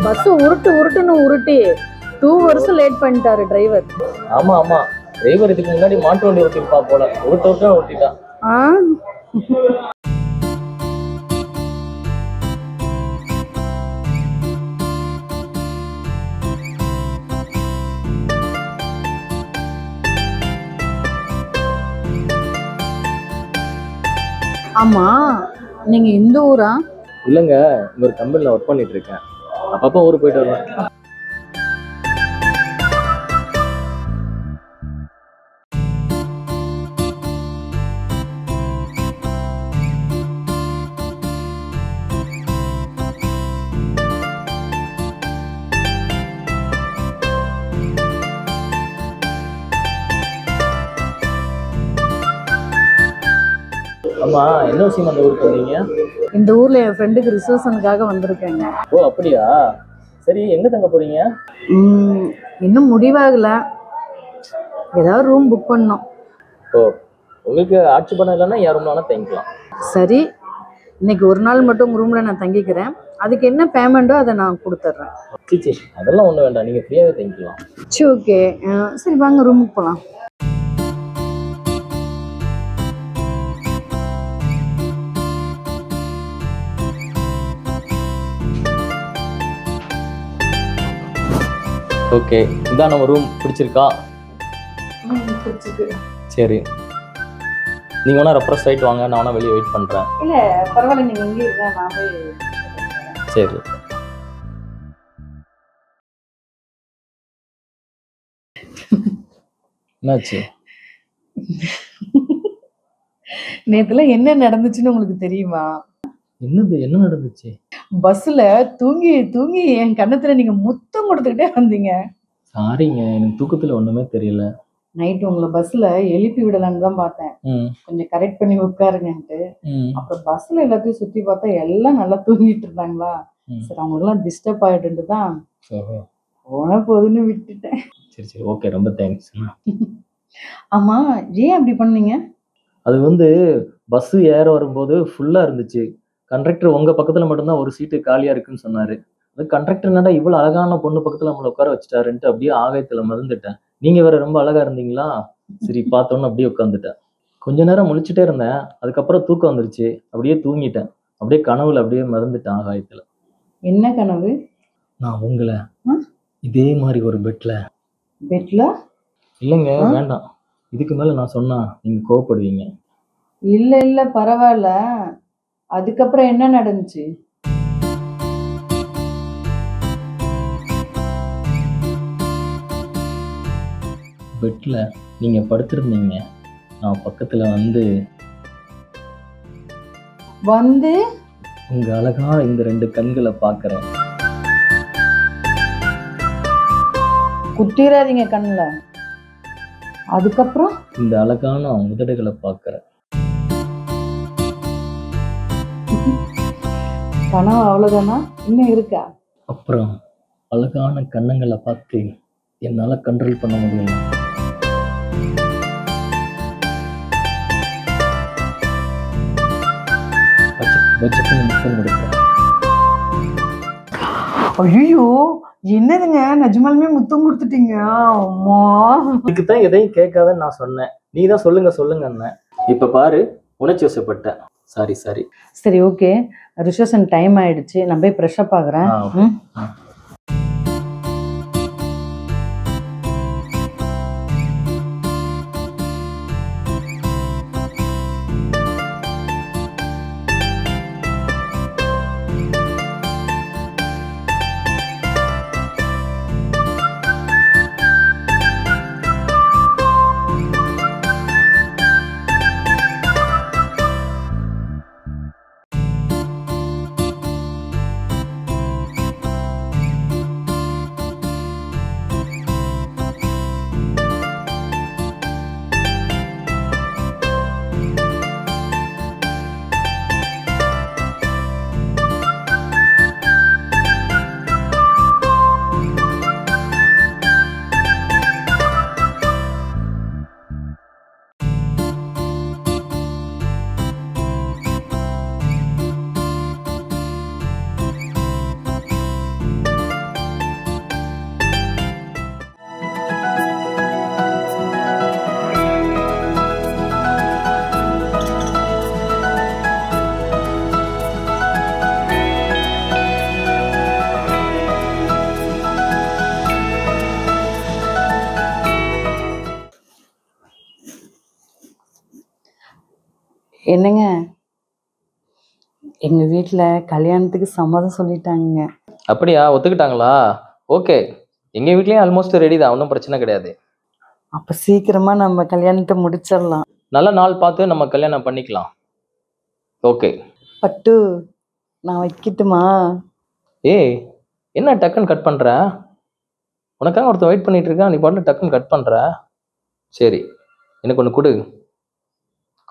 Bus உருட்டுன்னு உருட்டி 2 hours late பண்ணிட்டாரு driver. ஆமா ஆமா, டிரைவர் இதுக்கு முன்னாடி மாட்டு வண்டி ஓட்டிருப்பா போல, உருட்டு ஓட்டிட்டான். ஆமா, நீங்க இந்த ஊரா? இல்லைங்க, இங்க ஒரு கம்பெனில ஒர்க் பண்ணிட்டு இருக்கேன். அப்பப்போ ஊருக்கு போயிட்டு வருவேன். ஆமா, என்ன விஷயம் அந்த ஊருக்கு வந்தீங்க? இந்த ஊர்ல என் ஃப்ரெண்டுக்கு ரிசப்ஷனுக்காக வந்திருக்கேங்க. ஓ அப்படியா, சரி எங்க தங்க போறீங்க? இன்னும் முடிவாகல, ஏதாவது ரூம் புக் பண்ணோம். ஓ, உங்களுக்கு ஆட்சி பண்ண இல்லைன்னா யார் ரூம்ல வேணா தங்கிக்கலாம். சரி, இன்னைக்கு ஒரு நாள் மட்டும் உங்க ரூம்ல நான் தங்கிக்கிறேன். அதுக்கு என்ன பேமெண்ட்டோ அதை நான் கொடுத்துட்றேன். சரி, அதெல்லாம் ஒன்றும் வேண்டாம், நீங்க ஃப்ரீயாவே தங்கிக்கலாம். சரி ஓகே, சரி வாங்க ரூமுக்கு போகலாம். ஓகே, இதான் நம்ம ரூம். பிடிச்சிருக்கா? பிடிச்சிருக்கு. சரி, நீங்க வேணா ரெஃப்ரெஷ் ஆயிட்டு வாங்க, நான் வேணா வெளியே வெயிட் பண்றேன். இல்ல பரவாயில்ல, நீங்க இங்கே இருங்க, நான் போய். சரி. என்னாச்சு? நேத்துல என்ன நடந்துச்சுன்னு உங்களுக்கு தெரியுமா? என்ன நடந்துச்சு? பஸ்ல தூங்கி தூங்கி என் கண்ணத்துல நீங்க முத்தம் கொடுத்துக்கிட்டே வந்தீங்க. சாரிங்க, எனக்கு தூக்கத்துல ஒண்ணுமே தெரியல. நைட் உங்களை பஸ்ல எழுப்பி விடலான்னு தான் பார்த்தேன், கொஞ்சம் கரெக்ட் பண்ணி உட்காருங்கன்ட்டு. அப்புறம் பஸ்ல எல்லாத்தையும் சுத்தி பார்த்தா எல்லாம் நல்லா தூங்கிட்டு இருந்தாங்களா, சரி அவங்களுக்குலாம் டிஸ்டர்ப் ஆயிட்டு தான் போன போதுன்னு விட்டுட்டேன். சரி சரி, ஓகே, ரொம்ப தேங்க்ஸ். ஆமா, ஏன் அப்படி பண்ணீங்க? அது பஸ் ஏற வரும்போது ஃபுல்லா இருந்துச்சு. கண்டக்டர் உங்க பக்கத்துல மட்டும்தான் ஒரு சீட்டு காலியா இருக்குன்னு சொன்னாரு. அது கண்டக்டர் என்னடா இவ்வளவு அழகான பொண்ணு பக்கத்துல நம்மளை உட்கார வச்சுட்டாருன்ட்டு அப்படியே ஆகாயத்துல மறந்துட்டேன். நீங்க வேற ரொம்ப அழகா இருந்தீங்களா, சரி பார்த்தோன்னு அப்படியே உட்காந்துட்டேன். கொஞ்ச நேரம் முழிச்சுட்டே இருந்தேன், அதுக்கப்புறம் தூக்கம் வந்துருச்சு, அப்படியே தூங்கிட்டேன். அப்படியே கனவுல அப்படியே மறந்துட்டேன் ஆகாயத்துல. என்ன கனவு? நான் உங்களை இதே மாதிரி ஒரு பெட்ல. இல்லைங்க, வேண்டாம், இதுக்கு மேல நான் சொன்னா நீங்க கோவப்படுவீங்க. இல்ல பரவாயில்ல, அதுக்கப்புறம் என்ன நடந்துச்சு? பெட்ல நீங்க படுத்திருந்தீங்க, நான் பக்கத்துல வந்து உங்க அழகா இந்த 2 கண்களை பாக்குறேன். குத்திராதீங்க கண்ணுல. அதுக்கப்புறம் இந்த அழகான உதடுகளை பாக்குறேன். கனவு அவ்வளவுதானா, இன்னும் இருக்கா? அப்புறம் அழகான கண்ணங்களை பார்த்து என்னால கண்ட்ரோல் பண்ண முடியல. முத்தம் கொடுக்கிறேன். ஐயோ, என்னதுங்க, நிஜமாலுமே முத்தம் கொடுத்துட்டீங்க? அம்மா, இதுக்குதான் எதையும் கேட்காதன்னு நான் சொன்னேன், நீ தான் சொல்லுங்க சொல்லுங்க. இப்ப பாரு, உணர்ச்சி வசப்பட்டேன். Sorry sorry. சரி ஓகே, ரிசப்ஷன் டைம் ஆயிடுச்சு, நான் போய் ஃப்ரெஷ் அப் ஆகுறேன். என்னங்க, எங்க வீட்டில் கல்யாணத்துக்கு சம்மதம் சொல்லிட்டாங்க. அப்படியா? ஒத்துக்கிட்டாங்களா? ஓகே, எங்க வீட்லயும் ஆல்மோஸ்ட் ரெடி தான், ஒன்றும் பிரச்சனை கிடையாது. அப்ப சீக்கிரமா நம்ம கல்யாணத்தை முடிச்சிடலாம். நல்ல நாள் பார்த்து நம்ம கல்யாணம் பண்ணிக்கலாம். ஓகே பட்டு, நான் வைக்கட்டுமா? ஏய், என்ன டக்குன்னு கட் பண்ற? உனக்காக ஒருத்தன் வெயிட் பண்ணிட்டு இருக்கான், நீ பாட்டு டக்குன்னு கட் பண்ற. சரி, எனக்கு ஒன்று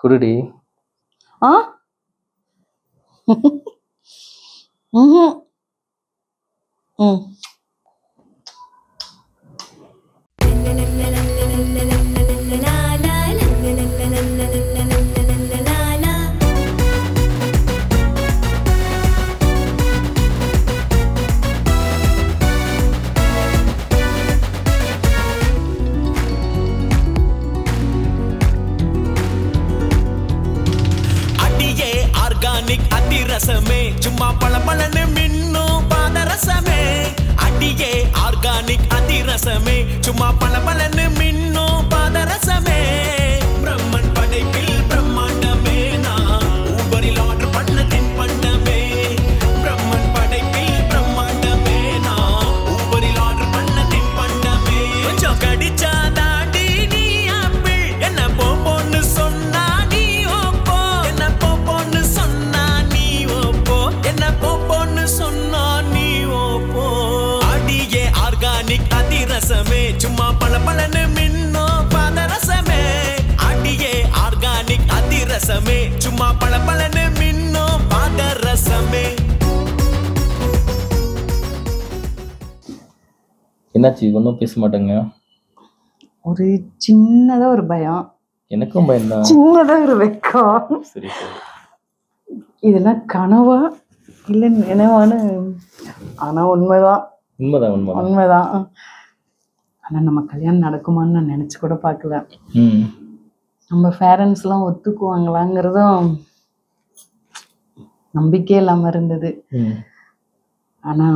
குடுடி. ஆ ம் ம் அதிரசமே சும்மா பளபளன்னு மின்னும் பாதரசமே. அடியே ஆர்கானிக் அதிரசமே சும்மா பளபளன்னு மின்னும் பாதரசமே. பிரம்மன் படைப்பில் பிரம்மாண்டமே, நான் ஊபரில் ஆர்டர் பண்ண தின்பண்டமே. பிரம்மன் படைப்பில் பிரம்மாண்டமே, நான் ஊபரில் ஆர்டர் பண்ண தின்பண்டமே. கொஞ்சம் கடிச்சா தாண்டி நீ ஆப்பிள், என்ன போன்னு சொன்னா நீ ஓப்போ. என்ன போன்னு சொன்னா நீ ஓப்போ. என்ன போன்னு சொன்னா நீ ஓப்போ. அடியே ஆர்கானிக் அதிரசமே சும்மா பளபளன்னு மின்னும் பாதரசமே. அடியே ஆர்கானிக் அதிரசமே சும்மா பளபளன்னு மின்னும் பாதரசமே. என்னாச்சு, ஒன்றும் பேச மாட்டேங்க? ஒரு சின்னதா ஒரு பயம், எனக்கும் பயம்தான். சின்னதா ஒரு வெக்கம். சரி சரி. இதெல்லாம் கனவா இல்லை நினைவான்னு? ஆனா உண்மைதான். உண்மைதான் உண்மைதான். ஆனா நம்ம கல்யாணம் நடக்குமான்னு நான் நினைச்சு கூட பார்க்கல. நம்ம பேரண்ட்ஸ் எல்லாம் ஒத்துக்குவாங்களாங்கிறதும் நம்பிக்கையே இல்லாம இருந்தது. ஆனா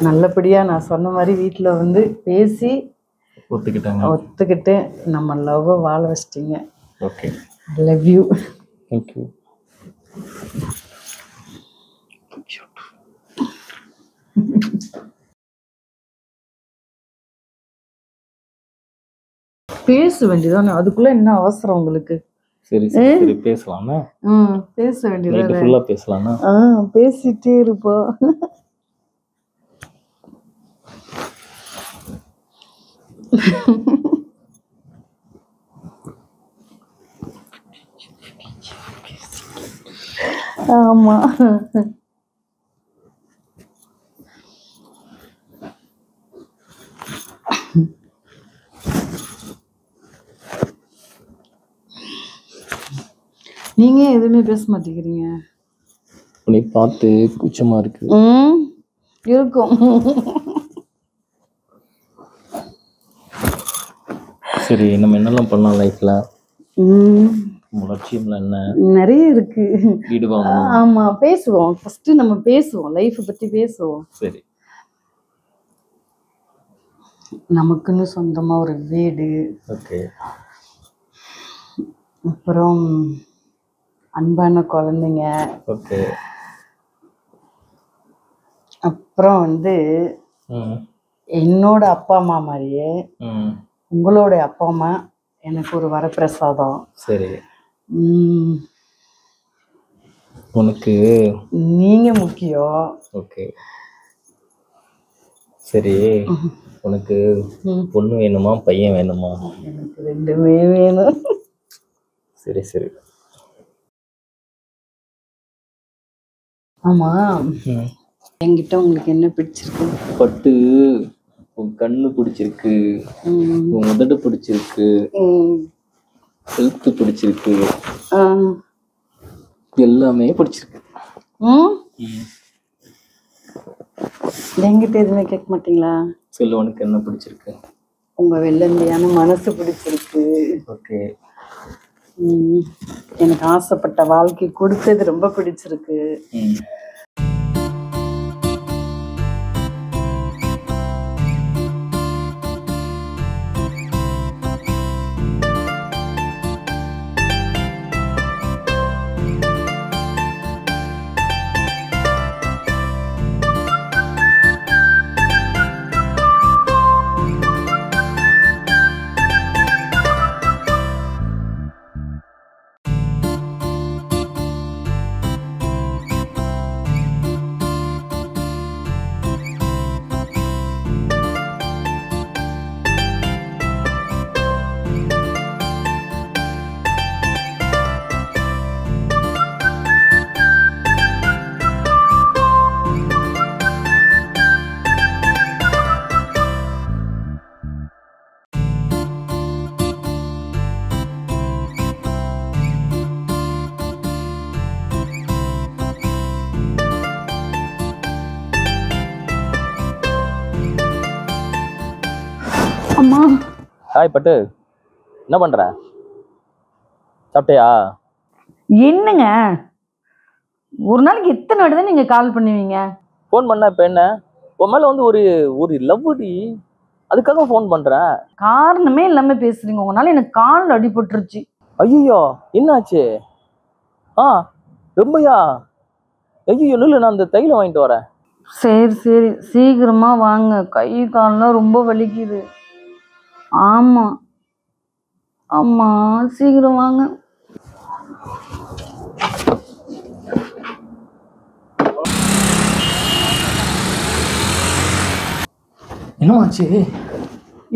நல்லபடியா நான் சொன்ன மாதிரி வீட்டுல வந்து பேசி ஒத்துக்கிட்டு நம்ம லவ் வாழ வச்சிட்டீங்க. Okay, I love you. Thank you. பேச வேண்டியதானே, அதுக்குள்ள என்ன அவசரம் உங்களுக்கு? சரி சரி பேசலாமா? பேச வேண்டியதானே, ஃபுல்லா பேசலாமா? பேசிட்டே இருப்போம். ஆமா, நீங்க எதுவுமே பேச மாட்டேங்கிறீங்க. உன்னை பார்த்து கூச்சமா இருக்கு. இருக்கும். சரி, நம்ம என்னெல்லாம் பண்ணலாம் லைஃப்ல? லட்சியம்லாம் என்ன? நிறைய இருக்கு. வீடு வாங்கணும். ஆமா, பேசுவோம். ஃபர்ஸ்ட் நம்ம பேசுவோம், லைஃப் பத்தி பேசுவோம். சரி. நமக்குன்னு சொந்தமா ஒரு வீடு. ஓகே. அப்புறம் அன்பான குழந்தைங்க. ஓகே. அப்புறம் வந்து என்னோட அப்பா அம்மா மாதிரியே உங்களோட அப்பா அம்மா எனக்கு ஒரு வரப்பிரசாதம். சரி. உனக்கு நீங்க முக்கியம். ஓகே. சரி, உனக்கு பொண்ணு வேணுமா பையன் வேணுமா? எனக்கு ரெண்டுமே வேணும். சரி சரி. ஆமா, என்கிட்ட உங்களுக்கு என்ன பிடிச்சிருக்கு? பட்டு உன் கண்ணு பிடிச்சிருக்கு, உன் உதடு பிடிச்சிருக்கு, கழுத்து பிடிச்சிருக்கு, எல்லாமே பிடிச்சிருக்கு. என்கிட்ட எதுவுமே கேட்க மாட்டீங்களா? சொல்லு, உனக்கு என்ன பிடிச்சிருக்கு? உங்க வெள்ளந்தியான மனசு பிடிச்சிருக்கு. ஓகே. எனக்கு ஆசைப்பட்ட வாழ்க்கை கொடுத்தது ரொம்ப பிடிச்சிருக்கு. அம்மா. ஹாய் பட்டு, என்ன பண்ற? சாப்பிட்டியா? என்னங்க ஒரு நாளைக்கு எத்தனை வாட்டி தான் நீங்க கால் பண்ணுவீங்க? ஃபோன் பண்ண இப்ப என்ன? உன் மேல வந்து ஒரு ஒரு லவ்டி, அதுக்காக ஃபோன் பண்றேன். காரணமே இல்லாம பேசுறீங்க. உங்களால எனக்கு கால் அடிபட்டுருச்சு. ஐயோ, என்னாச்சு? ரொம்பயா? ஐயோ நில்லு, நான் அந்த தைலம் வாங்கிட்டு வரேன். சரி சரி, சீக்கிரமா வாங்க, கை கால்லாம் ரொம்ப வலிக்குது. ஆமா ஆமா, சீக்கிரம் வாங்க. என்னமாச்சு?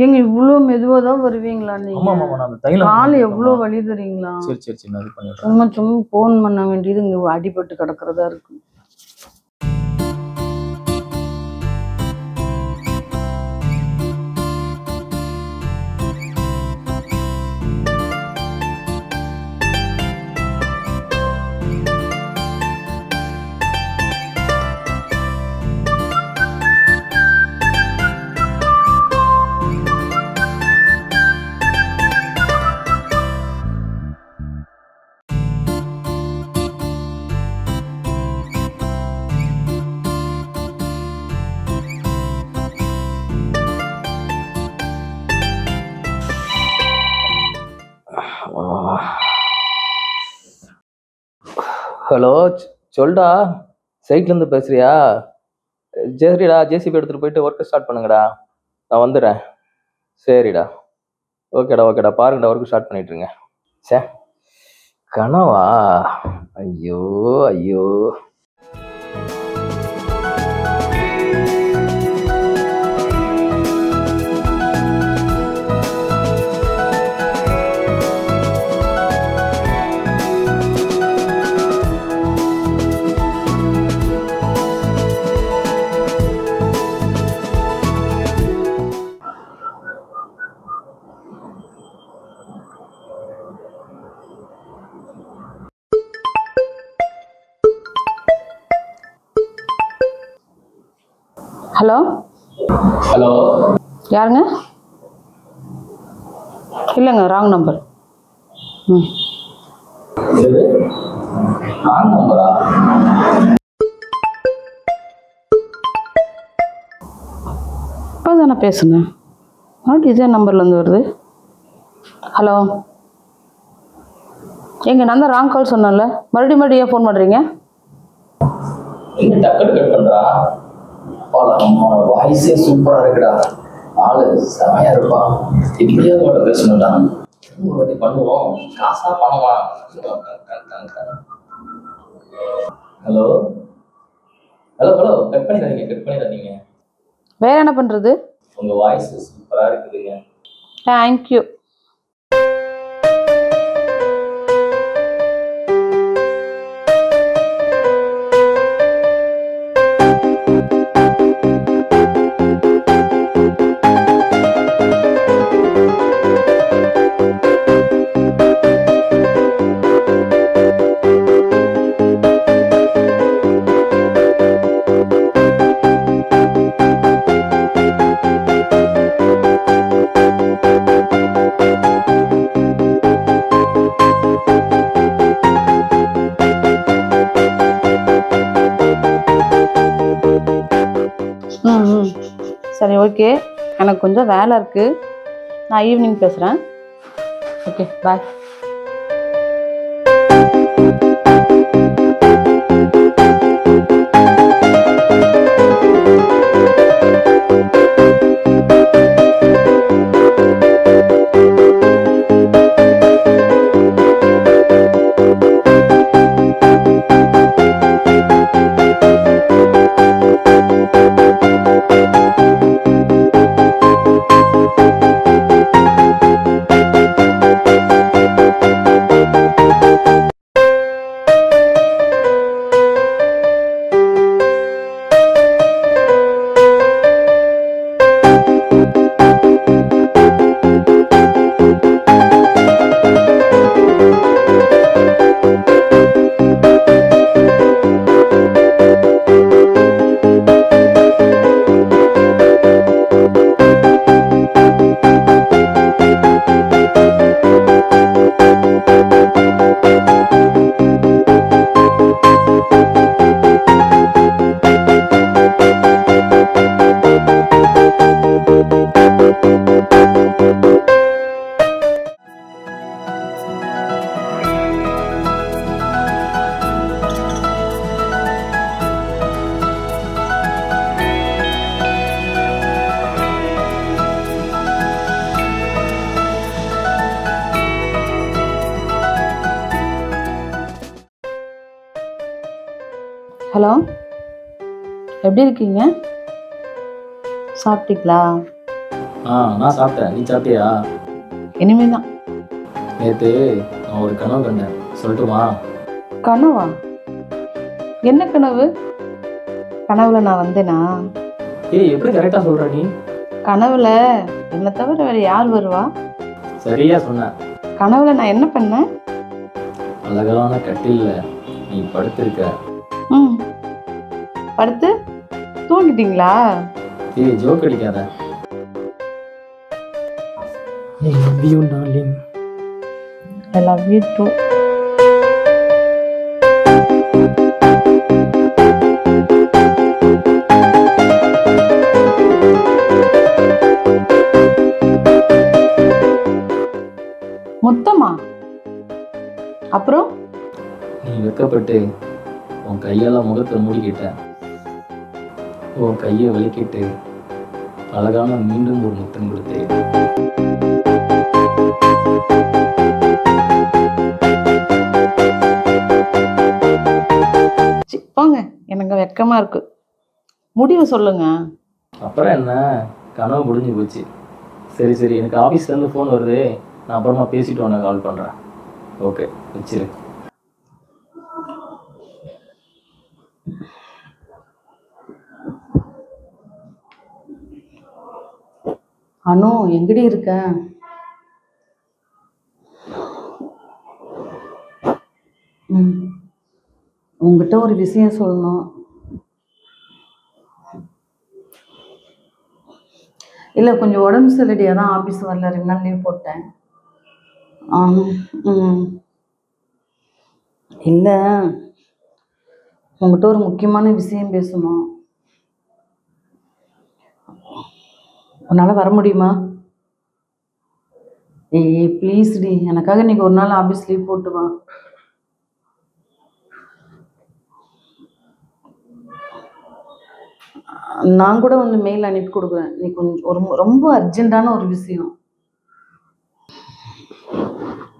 எங்க இவ்வளவு மெதுவா தான் வருவீங்களா நீங்க? ஆமா ஆமா, நான் அந்த தைலம் கால் எவ்வளவு வலி தெரியுங்களா? சரி சரி சரி, நான் இது பண்ணிடுறேன். சும்மா சும்மா போன் பண்ண வேண்டியது இங்க அடிபட்டு கிடக்குறதா இருக்கு. ஹலோ, சொல்டா, சைட்ல இருந்து பேசுறியா? சரிடா, ஜேசிபி எடுத்துட்டு போயிட்டு ஒர்க்கு ஸ்டார்ட் பண்ணுங்கடா, நான் வந்துடுறேன். சரிடா, ஓகேடா பாருங்கடா, ஒர்க்கு ஸ்டார்ட் பண்ணிட்டுருங்க. சே, கனவா? ஐயோ ஐயோ. ஹலோ ஹலோ, யாருங்க? இல்லைங்க, ராங் நம்பர். இது ஆன் நம்பரா? இப்போ தானே பேசுனேன். இதே நம்பர்லேருந்து வருது. ஹலோ, நான் தான் ராங் கால் சொன்னேன்ல, மறுபடியும் ஏன் ஃபோன் பண்ணுறீங்க? என்ன டக்குன்னு கட் பண்ணுறா? வாய்ஸே சூப்பராக இருக்குடா, ஆளு செமையா இருப்பா. இப்படியாவது உங்கள்கிட்ட பேசணும்டா. ஒரு வாட்டி பண்ணுவோம், காசா பணமா? ஹலோ ஹலோ ஹலோ, கட் பண்ணிடாதீங்க. வேறு என்ன பண்ணுறது? உங்கள் வாய்ஸ் சூப்பராக இருக்குதுங்க. தேங்க்யூ. சரி, ஓகே. எனக்கு கொஞ்சம் வேலை இருக்குது. நான் ஈவினிங் பேசுகிறேன். ஓகே, பாய். ஹலோ, எப்படி இருக்கீங்க? சாப்பிட்டீங்களா? நான் சாப்பிட்டேன். நீ சாப்பிட்டியா? இனிமே தான். நேற்று நான் ஒரு கனவு கண்டேன், சொல்லட்டுமா? கனவா? என்ன கனவு? கனவுல நான் வந்தேனா? எப்படி கரெக்டாக சொல்கிற நீ? கனவுல என்னை தவிர வேறு யார் வருவா? சரியா சொன்ன. கனவுல நான் என்ன பண்ணேன்? அழகான கட்டில்ல நீ படுத்திருக்க. படுத்து தூங்கிட்டீங்களா? ஜோக் அடிக்காத. I love you, darling. I love you too. மொத்தமா? அப்புறம் நீ வெக்கப்பட்டு உன் கையெல்லாம் முகத்தை மூடிக்கிட்ட. உன் கையை விளக்கிட்டு அழகான மீண்டும் ஒரு முத்தம் கொடுத்தேன். போங்க, எனக்கு வெக்கமா இருக்கு. முடிவு சொல்லுங்க. அப்புறம் என்ன, கனவு முடிஞ்சு போச்சு. சரி, எனக்கு ஆஃபீஸ்லேருந்து ஃபோன் வருது. நான் அப்புறமா பேசிட்டு உனக்கு கால் பண்ணுறேன். ஓகே, வச்சிரு. அனு, எங்கடி இருக்க? உங்ககிட்ட ஒரு விஷயம் சொல்லணும். இல்லை, கொஞ்சம் உடம்பு சரியில்லையா தான் ஆஃபீஸ் வரல, 2 நாள் லீவ் போட்டேன். இல்லை, உங்ககிட்ட ஒரு முக்கியமான விஷயம் பேசணும். உன்னால் வர முடியுமா? ஏய் ப்ளீஸ் டி, எனக்காக இன்னைக்கு ஒரு நாள் ஆஃபீஸ் லீவ் போட்டு வா. நான் கூட வந்து மெயில் அனுப்பி கொடுக்குறேன். நீ கொஞ்சம் ரொம்ப அர்ஜென்ட்டான ஒரு விஷயம்.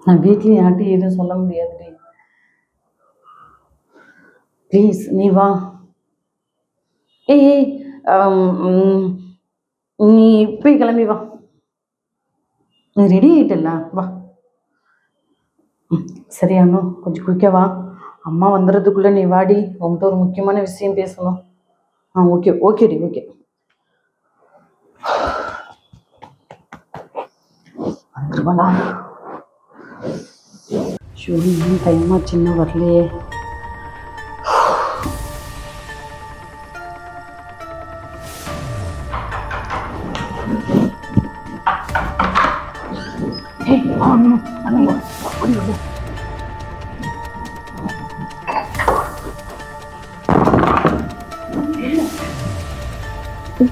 நான் வீட்லேயும் யார்ட்டையும் எதுவும் சொல்ல முடியாதுடி. ப்ளீஸ் நீ வா. ஏய் நீ போய் கிளம்பி வா. நீ ரெடி ஆகிட்டல்ல, வா. சரியானோ, கொஞ்சம் குயிக்காக வா. அம்மா வந்துடுறதுக்குள்ளே நீ வாடி. உங்கள்கிட்ட ஒரு முக்கியமான விஷயம் பேசணும். ஓகே ஓகேடி, ஓகே. வந்துருவாளா? ஷோ, இன்னும் டைமா சின்ன வரலையே.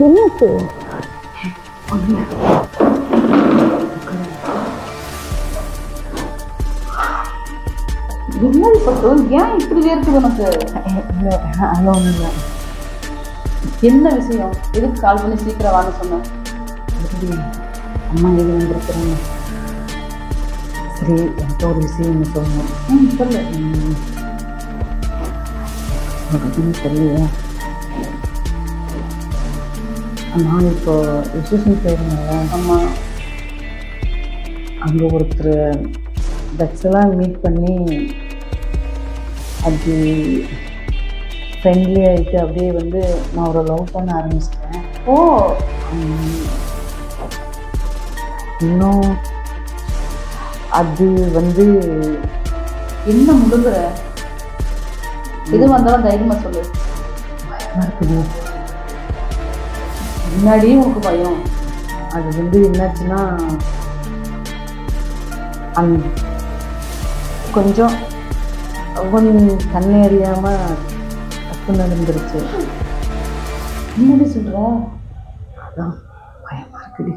என்னாச்சு? என்னது பட்டு, ஏன் இப்படி வேர்க்குது உனக்கு? அதெல்லாம் ஒன்றும் இல்லை. என்ன விஷயம்? எதுக்கு கால் பண்ணி சீக்கிரம் வாங்க சொன்னேன்? அம்மா எது வந்திருக்கிறாங்க. சரி, என்கிட்ட ஒரு விஷயம் ஒன்று சொல்லணும். சொல்லு. சொல்லுவேன். நான் இப்போ ரிசப்ஷன் போயிருந்தேன்ல. ஆமாம். அங்கே ஒருத்தர் தட்ஸெல்லாம் மீட் பண்ணி அது ஃப்ரெண்ட்லி ஆகிட்டு அப்படியே வந்து நான் ஒரு லவ் பண்ண ஆரம்பிச்சிட்டேன். ஓ, இன்னும் அது வந்து என்ன முடுங்குற? எது வந்தாலும் தைரியமா சொல்லு. பயமாக இருக்குது. முன்னாடியே உனக்கு பயம்? அது வந்து என்னாச்சுன்னா கொஞ்சம் கண்ணை அறியாமல் தப்பு நடந்துருச்சு. என்னடி சொல்ற? அதான் பயமாக இருக்குடி.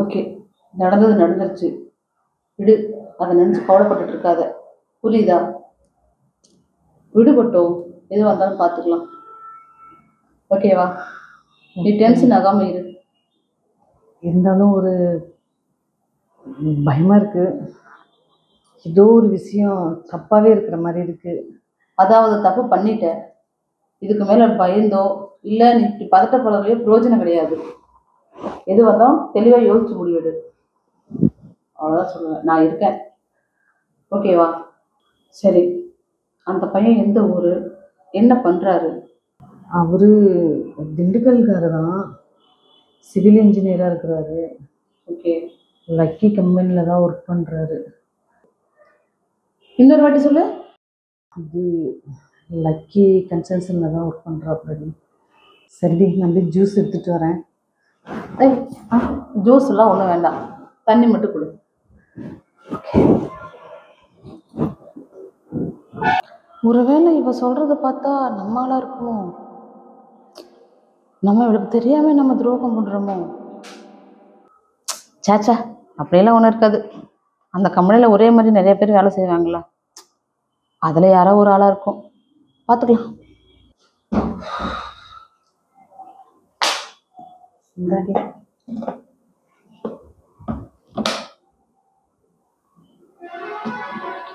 ஓகே, நடந்தது நடந்துருச்சு, விடு. அதை நினச்சி கவலைப்பட்டுட்டு இருக்காத, புரியுதா? விடுபட்டோம், எது வந்தாலும் பார்த்துக்கலாம். ஓகேவா? நீ டென்ஷன் ஆகாமல் இரு. இருந்தாலும் ஒரு பயமாக இருக்குது. ஏதோ ஒரு விஷயம் தப்பாகவே இருக்கிற மாதிரி இருக்குது. அதாவது தப்பு பண்ணிட்ட, இதுக்கு மேலே பயந்தோ இல்லை நீ இப்படி பதட்டப்படலையோ பிரயோஜனம் கிடையாது. எது வந்தாலும் தெளிவாக யோசிச்சு முடிவெடு. அவ்வளோதான் சொல்லுவேன். நான் இருக்கேன். ஓகேவா? சரி, அந்த பையன் எந்த ஊர், என்ன பண்ணுறாரு? அவர் திண்டுக்கல்கார தான், சிவில் இன்ஜினியராக இருக்கிறாரு. ஓகே. லக்கி கம்பெனியில் தான் ஒர்க் பண்ணுறாரு. இன்னொரு வாட்டி சொல்லு. அது லக்கி கன்ஸ்ட்ரக்ஷனில் தான் ஒர்க் பண்ணுறாப்படி. சரி, நான் போய் ஜூஸ் எடுத்துகிட்டு வரேன். ஜூஸ்லாம் ஒன்றும் வேண்டாம், தண்ணி மட்டும் கொடு. ஒருவேளை இவ சொல்கிறத பார்த்தா நம்மளாக இருக்கும். நம்ம இவளுக்கு தெரியாமல் நம்ம துரோகம் பண்ணுறோமோ? சேச்சா, அப்படியெல்லாம் ஒன்றும் இருக்காது. அந்த கம்பெனியில் ஒரே மாதிரி நிறைய பேர் வேலை செய்வாங்களா, அதில் யாரோ ஒரு ஆளாக இருக்கும். பார்த்துக்கலாம்.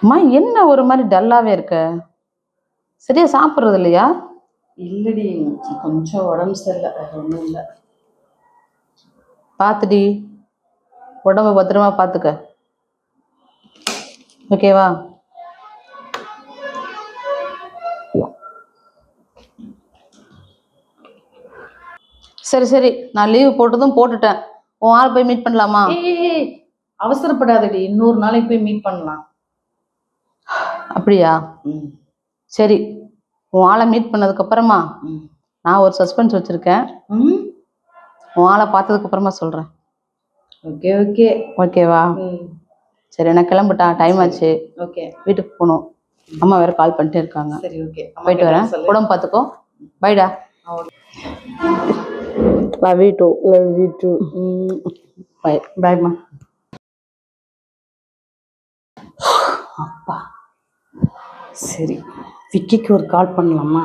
அம்மா, என்ன ஒரு மாதிரி டல்லாகவே இருக்க? சரியா சாப்பிட்றது இல்லையா? இல்லடி, கொஞ்சம் உடம்பு சரியில்லை, வேற ஒன்றும் இல்லை. பார்த்துடி, உடம்ப பத்திரமா பார்த்துக்க. ஓகேவா? சரி சரி, நான் லீவு போட்டதும் போட்டுட்டேன். உன் ஆள் போய் மீட் பண்ணலாமா? ஏய், அவசரப்படாதடி, இன்னொரு நாளைக்கு போய் மீட் பண்ணலாம். அப்படியா? சரி, உன் ஆளை மீட் பண்ணதுக்கு அப்புறமா நான் ஒரு சஸ்பென்ஸ் வச்சிருக்கேன். உன் ஆளை பார்த்ததுக்கு அப்புறமா சொல்றேன். Okay okay. ஓகேவா? சரி, நான் கிளம்பிட்டேன், டைம் ஆச்சு. ஓகே, வீட்டுக்கு போகணும். அம்மா வேற கால் பண்ணிட்டே இருக்காங்க. சரி ஓகே, போயிட்டு வரேன். உடம்பு பார்த்துக்கோ. பைடா. Love you too. Love you too. Bye. பாய்மா. அப்பா சரி, விக்கிக்கு ஒரு கால் பண்ணலாமா?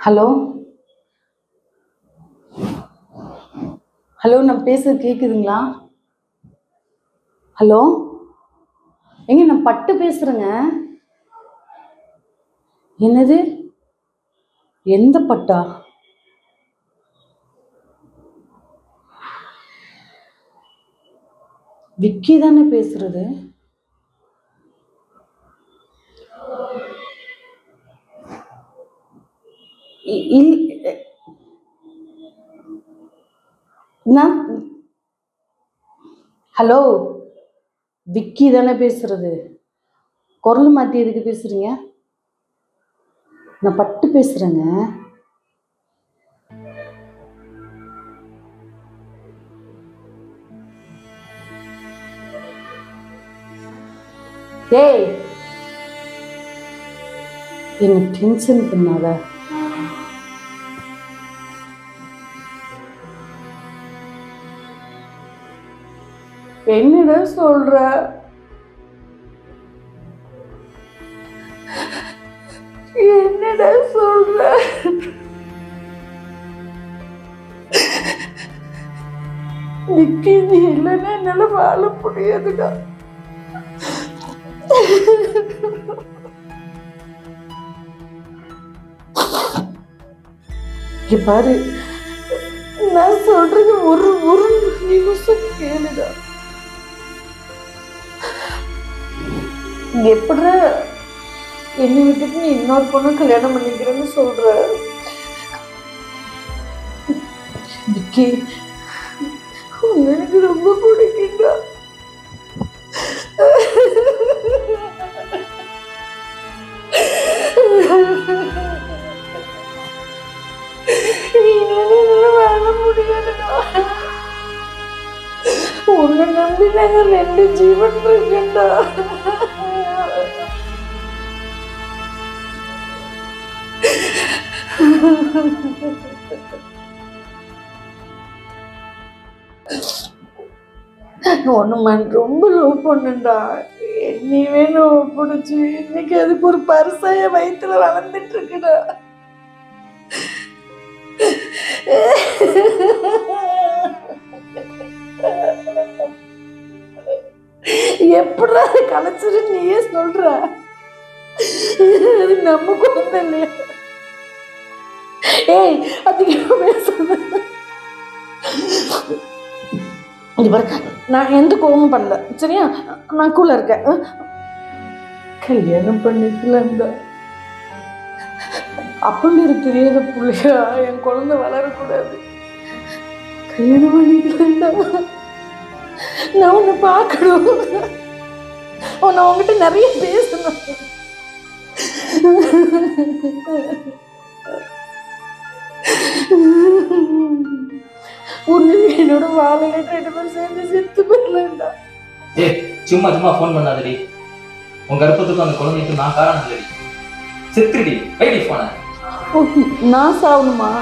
ஹலோ ஹலோ, நான் பேசுறது கேக்குதுங்களா? ஹலோ, எங்க நான் பட்டு பேசுறேங்க. என்னது? எந்த பட்டா? விக்கி தானே பேசுறது? நான் ஹலோ, விக்கி தானே பேசுறது? குரல் மாத்தி எதுக்கு பேசுறீங்க? நான் பட்டு பேசுறேங்க. ஏய், என்ன டென்ஷன் பண்ணாத. என்னடா சொல்ற? என்னடா சொல்ற? விக்கி, நீ இல்லைன்னா என்னால வாழ முடியாதுடா. பாரு, நான் சொல்றது ஒரு ஒரு நிமிஷம் கேளுடா. எப்படிடா என்னை விட்டுட்டு நீ இன்னொரு பொண்ணு கல்யாணம் பண்ணிக்கிறேன்னு சொல்ற? விக்கி, எனக்கு ரொம்ப பிடிக்குண்டா. வாழ முடியாதுடா. உன்னை நம்பி நாங்க 2 ஜீவன் இருக்கேன்டா. ஒண்ணு ரொம்ப லவ் பண்ணுண்டா. என்னை வேணும் பிடிச்சி இன்னைக்கு அதுக்கு ஒரு பரிசாய வயிற்றுல வளர்ந்துட்டு இருக்குடா. எப்படா கலைச்சிரு நீயே சொல்ற? அது நம்ம குழந்தை இல்லையா? ஏய், அதிகமா பேசாத. நான் எந்த கோபமும் பண்ணல, சரியா? நான் கூல இருக்கேன். கல்யாணம் பண்ணிக்கலாம்டா. அப்பன்னு எனக்கு தெரியாத பிள்ளையா என் குழந்தை வளரக்கூடாது. கல்யாணம் பண்ணிக்கலாம்டா. நான் உன்னை பார்க்கணும். நான் உங்ககிட்ட நிறைய பேசணும். ஒண்ணு என்னோட வாழையில 2 பேரும் சேர்ந்து செத்து போயிடலாம்டா. சும்மா சும்மா போன் பண்ணாதடி. உங்க கர்ப்பத்துக்கு அந்த குழந்தைக்கு நான் காரணம் இல்லடி. செத்துடி, வைடி போன. நான் சாவணுமா?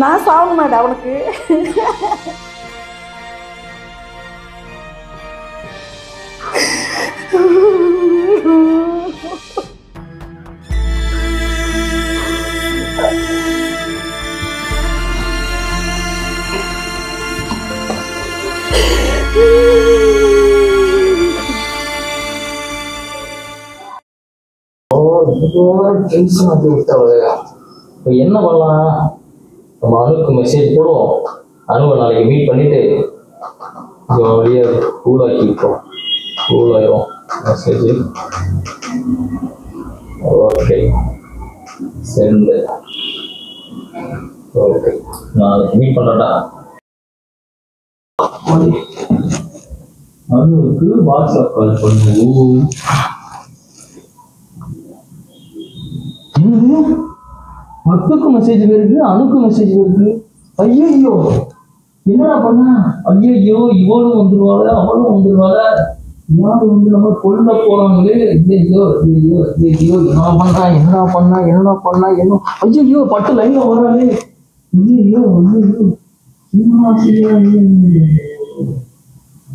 நான் சாவணுமாடா உனக்கு? என்ன பண்ணலாம்? நம்ம அணுக்கு மெசேஜ் போடுவோம். அணுவை நாளைக்கு மீட் பண்ணிட்டு வழியா கூலாக்கி விட்டோம். கூலாயிரும் மெசேஜ். Okay, sent. ஓகே, நாளைக்கு மீட் பண்ணுறேன்டா. அனுவுக்கு வாட்ஸ்அப் கால் பண்ணுவோம். அத்துக்கு மெசேஜ் வருது, அணுக்கு மெசேஜ் வருது. ஐயோ என்னடா பண்ண? ஐயோ இவளும் வந்துருவாள, அவளும் வந்துருவாள, யாரு வந்து நம்ம கொல்ல போறாங்களே. ஐயோ ஐயோ ஐயோ என்னடா பண்ணா என்ன? ஐயோ பட்டு லைன்ல வராளே. ஐயோ என்னடா செய்ய?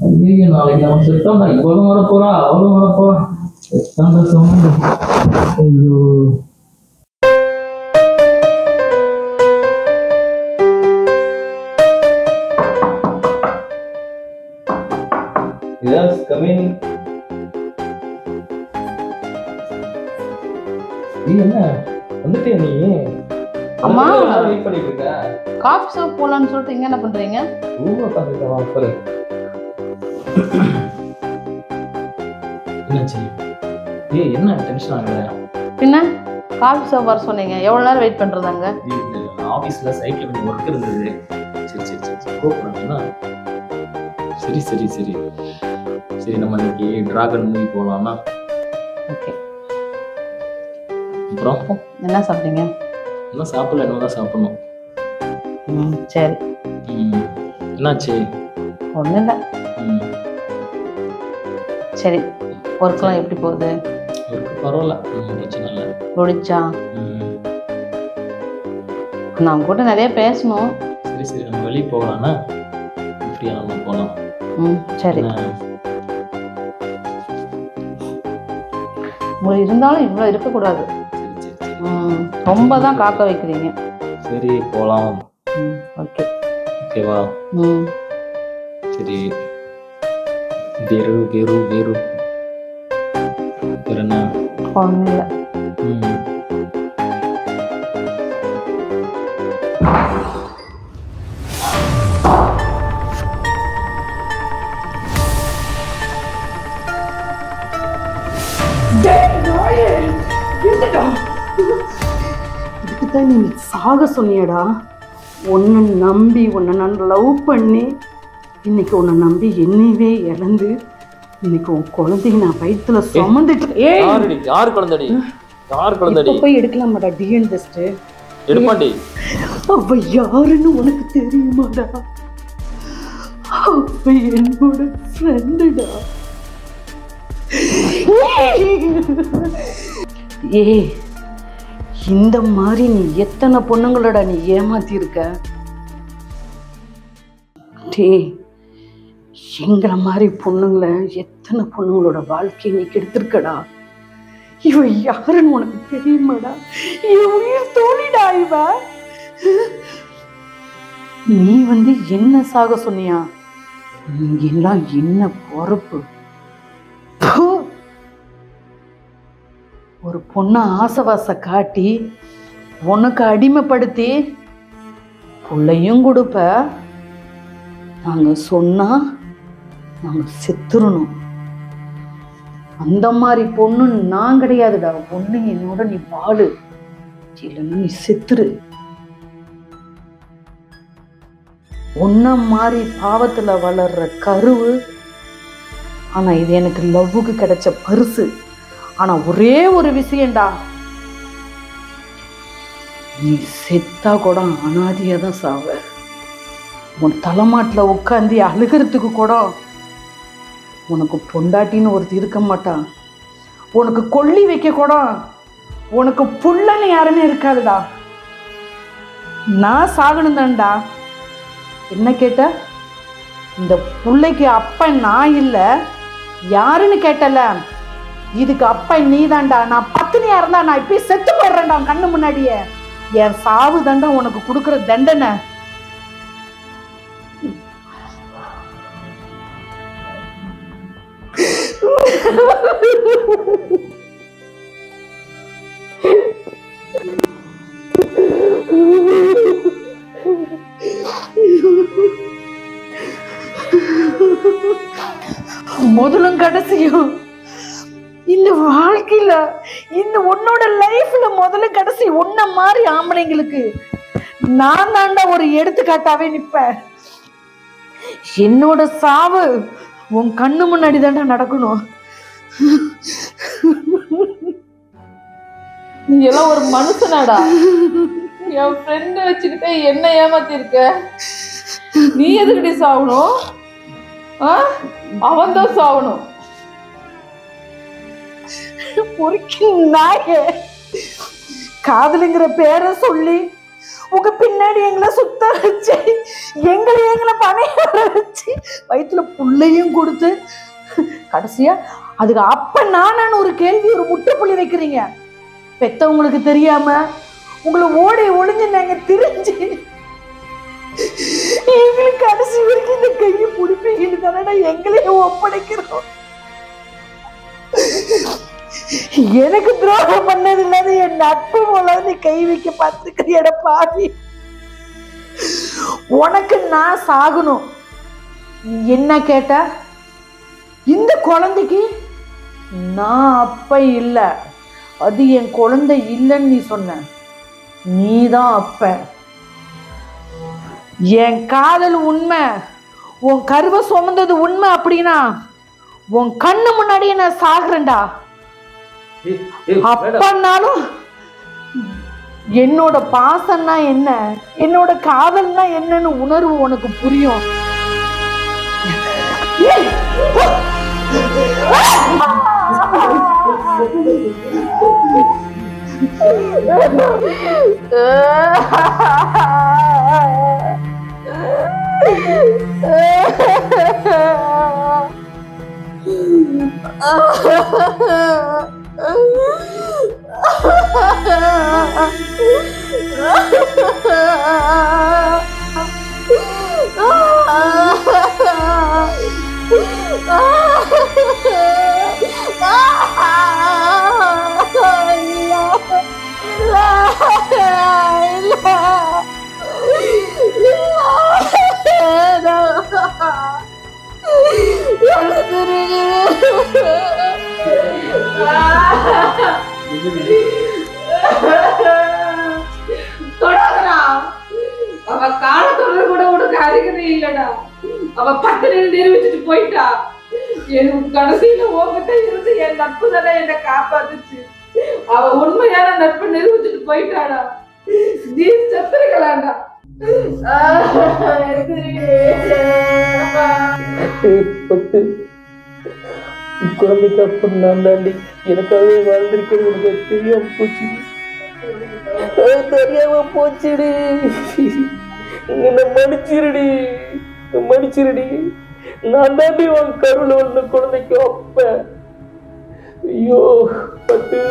ஐயோ நாளைக்கு நம்ம செத்தாண்டா. இவளும் வரப்போறா, அவளும் வரப்போறா. செத்தாண்டா சொன்ன. ஐயோ Yes, come in. நீ என்ன வந்துட்டே? நீ அம்மா வெயிட் பண்ணிட்டு இருக்க. காஃபி ஷாப் போலான்னு சொல்லிட்டு இங்க என்ன பண்றீங்க? ரூம்ல உட்கார்ந்துட்டேன். வா பாரு. என்னாச்சு? ஏய் என்ன டென்ஷன் ஆகுற? பின்ன காஃபி ஷாப் வர சொன்னீங்க, எவ்வளவு நேரம் வெயிட் பண்றதாங்க? ஆபீஸ்ல சைட்ல கொஞ்சம் ஒர்க் இருந்தது. சரி கூப்பிடுறேன்னா சரி நம்ம இன்னைக்கு டிராகன் மூவி போகலாம்னா. ஓகே. அப்புறம் என்ன சாப்பிட்டீங்க? இன்னும் சாப்பிடல, என்னதான் சாப்பிடணும். சரி. என்னாச்சு? ஒன்றும் இல்லை. சரி, ஒர்க்லாம் எப்படி போகுது? ஒர்க்கு பரவாயில்ல, பிரச்சனை இல்லை. முடிச்சா? நான் கூட நிறைய பேசணும். சரி நம்ம வெளியே போகலாம்னா ஃப்ரீயாக நம்ம போகலாம். சரி. உங்களுக்கு இருந்தாலும் இவ்வளோ இருக்கக்கூடாது. ரொம்ப தான் காக்க வைக்கிறீங்க. சரி போகலாம். ஓகே. ஓகேவா? சரி. வேறு என்ன? ஒன்றும் இல்லை. இதுக்குதான் நீ சாக சொன்னியடா. உன்னை நம்பி உன்னை நான் லவ் பண்ணி இன்னைக்கு உன்னை நம்பி என்னையவே இழந்து இன்னைக்கு உன் குழந்தைங்க நான் வயிற்றுல சுமந்துட்டு. யார் குழந்தை? போய் எடுக்கலாமாடா டிஎன் டெஸ்ட்? எடுப்பாண்டி. அவ யாருன்னு உனக்கு தெரியுமாடா? அவ என்னோட ஃப்ரெண்டுடா. இந்த மாதிரி நீ எத்தனை பொண்ணுங்களோட நீ ஏமாத்தி இருக்க? எங்களை மாதிரி பொண்ணுங்களை எத்தனை பொண்ணுங்களோட வாழ்க்கையை நீ கெடுத்திருக்கடா. இவ யாருன்னு உனக்கு தெரியுமாடா? உயிர் தோழிடா இவ. நீ என்ன சாக சொன்னியா? நீங்க எல்லாம் என்ன பொறுப்பு? ஒரு பொண்ணை ஆசைவாச காட்டி உனக்கு அடிமைப்படுத்தி புள்ளையும் கொடுப்ப. நாங்க சொன்னா நாங்க செத்துறணும். அந்த மாதிரி பொண்ணு நான் கிடையாதுடா. பொண்ணு என்னோட நீ வாழு, இல்லைன்னா நீ செத்துரு. ஒன்ன மாதிரி பாவத்துல வளர்ற கருவு. ஆனா இது எனக்கு லவ்வுக்கு கிடைச்ச பரிசு. ஆனா ஒரே ஒரு விஷயம்டா, நீ செத்தா கூட அனாதியா தான் சாவ. உன் தலைமாட்டில் உட்காந்து அழுகிறதுக்கு கூட உனக்கு பொண்டாட்டின்னு ஒருத்தி இருக்க மாட்டான். உனக்கு கொல்லி வைக்க கூட உனக்கு புள்ளன்னு யாருன்னு இருக்காதுடா. நான் சாகணும் தான்டா. என்ன கேட்ட? இந்த புள்ளைக்கு அப்பன் நான் இல்லை யாருன்னு கேட்டல. இதுக்கு அப்பன் நீ தான்டா. நான் பத்தினியா இருந்தா நான் இப்பயே செத்து போயிடுறேன்டா கண்ணு முன்னாடியே. என் சாவு தாண்டா உனக்கு கொடுக்குற தண்டனை. முதலும் கடைசியும் இந்த வாழ்க்கையில இந்த உன்னோட லைஃப்ல முதல்ல கடைசி உன்ன மாதிரி ஆம்பளைங்களுக்கு நான் தாண்டா ஒரு எடுத்துக்காட்டாவே நிப்பேன். என்னோட சாவு உன் கண்ணு முன்னாடி தாண்டா நடக்கணும். நீ எல்லாம் ஒரு மனுஷனாடா. என் ஃப்ரெண்ட் வச்சுக்கிட்டே என்ன ஏமாத்தி இருக்க. நீ எதுக்கிட்டே சாகணும்? அவன் தான் சாகணும். காதலுங்கிற பேரை சொல்லி உங்க பின்னாடி எங்களை சுத்த வச்சு எங்களை பணைய வச்சு வயிற்றுல புள்ளையும் கொடுத்து கடைசியா அதுக்கு அப்ப நானான்னு ஒரு கேள்வி, ஒரு முட்டுப்புள்ளி வைக்கிறீங்க. பெத்தவங்களுக்கு தெரியாம உங்களை ஓடி ஒளிஞ்சு நாங்க திரிஞ்சு எங்களுக்கு கடைசி வரைக்கும் இந்த கையை பிடிப்பீங்கன்னு தானே எங்களையும் ஒப்படைக்கிறோம். எனக்கு துரோகம் பண்ணது இல்லாத என் நட்பு போல நீ கை வைக்க பார்த்துக்கிறியட பாவி. உனக்கு நான் சாகணும். என்ன கேட்ட? இந்த குழந்தைக்கு நான் அப்ப இல்ல, அது என் குழந்தை இல்லைன்னு நீ சொன்ன. நீதான் அப்ப. என் காதல் உண்மை, உன் கருவை சுமந்தது உண்மை அப்படின்னா உன் கண்ணு முன்னாடியே நான் சாகுறேன்டா. அப்பனாலும் என்னோட பாசம்னா என்ன, என்னோட காதல்னா என்னன்னு உணர்வு உனக்கு புரியும். அவ காலத்தோட கூட உனக்கு அறிகுறி இல்லடா. அவ பட்டு நிரூபிச்சுட்டு போயிட்டா. என் கடைசியில உங்ககிட்ட இருந்து என் நட்பு தானே என்னை காப்பாத்துச்சு. அவ உண்மையான நட்பு நிரூபிச்சுட்டு போயிட்டாடா. நீ செத்துருக்கலாம்டா. பட்டு குழந்தைக்கு அப்புறம் நான் தாண்டி எனக்காகவே வாழ்ந்திருக்கிறது எனக்கு தெரியாம போச்சு. தெரியாம போச்சுடி. என்ன மன்னிச்சிருடி, மன்னிச்சிருடி. நான் தாண்டி உன் கருவில் வந்த குழந்தைக்கு அப்ப. ஐயோ பட்டு.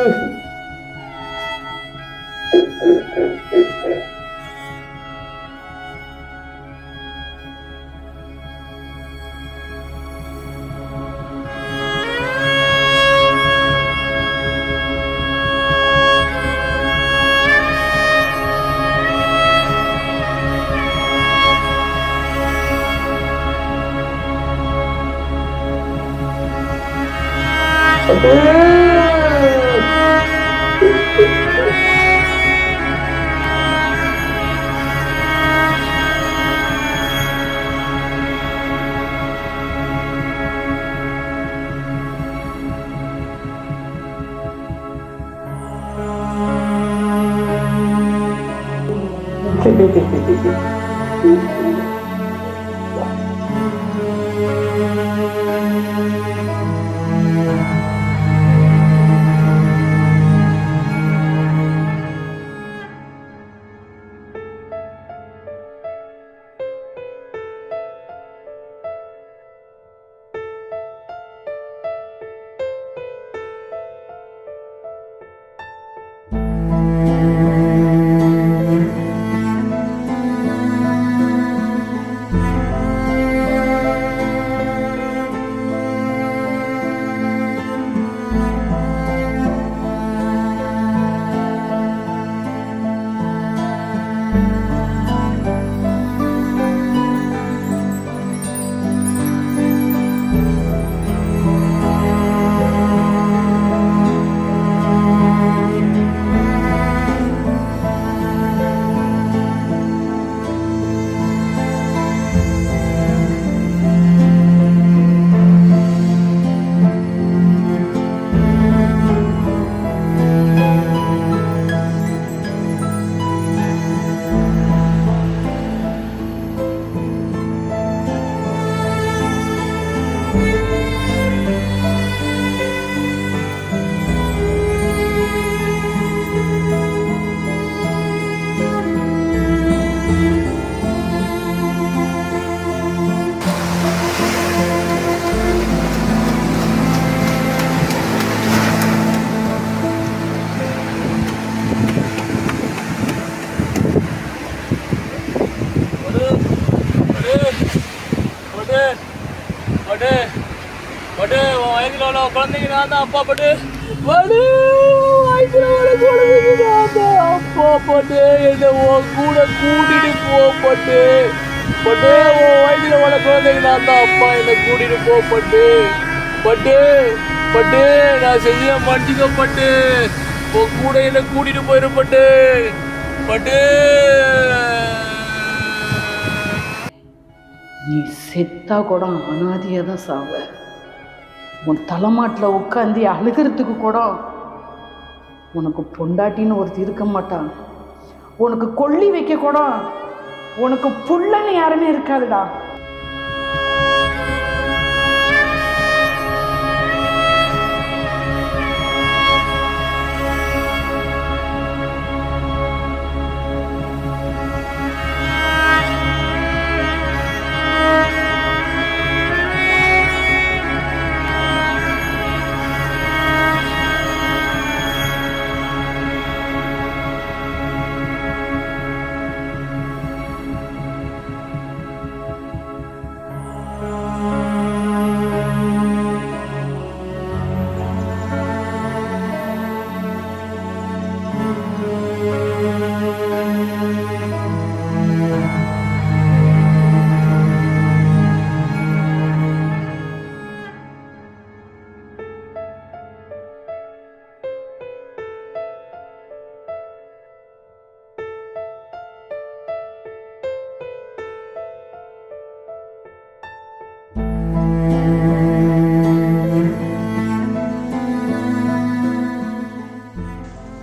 பட்டு பட்டு உன் வயதில் உள்ள குழந்தைங்க நான் தான் அப்பா பட்டு பட்டு வயதில் உள்ள குழந்தைங்க நான் தான் அப்பா பட்டு என்ன உன் கூட கூட்டிட்டு போ பட்டு பட்டு உன் வயதில் உள்ள குழந்தைங்க நான் தான் அப்பா என்னை கூட்டிட்டு போ பட்டு பட்டு பட்டு நான் செஞ்ச மன்னிக்க பட்டு உன் கூட என்னை கூட்டிட்டு போயிரு பட்டு பட்டு. நீ செத்தா கூட அனாதியாக தான் சாவ. உன் தலைமாட்டில் உட்காந்து அழுகிறதுக்கு கூட உனக்கு பொண்டாட்டின்னு ஒருத்தர் இருக்க மாட்டான். உனக்கு கொல்லி வைக்க கூட உனக்கு புள்ளன்னு யாருமே இருக்காதுடா.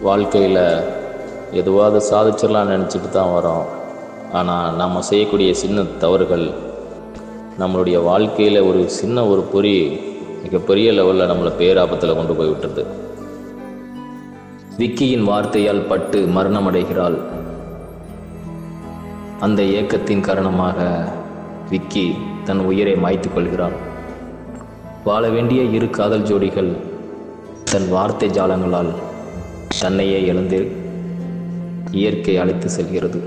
வாழ்க்கையில் எதுவாவது சாதிச்சிடலாம் நினச்சிட்டு தான் வரோம். ஆனால் நம்ம செய்யக்கூடிய சின்ன தவறுகள் நம்மளுடைய வாழ்க்கையில் ஒரு சின்ன ஒரு பொறி மிகப்பெரிய லெவலில் நம்மளை பேராபத்தில் கொண்டு போய் விட்டுருது. விக்கியின் வார்த்தையால் பட்டு மரணமடைகிறாள். அந்த ஏக்கத்தின் காரணமாக விக்கி தன் உயிரை மாய்த்து கொள்கிறான். வாழ வேண்டிய இரு காதல் ஜோடிகள் தன் வார்த்தை ஜாலங்களால் தன்னையே இழந்து இயற்கை அழைத்து செல்கிறது.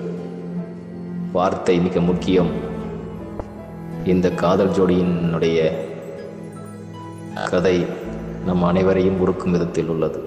வார்த்தை மிக முக்கியம். இந்த காதல் ஜோடியினுடைய கதை நம் அனைவரையும் உருக்கும் விதத்தில் உள்ளது.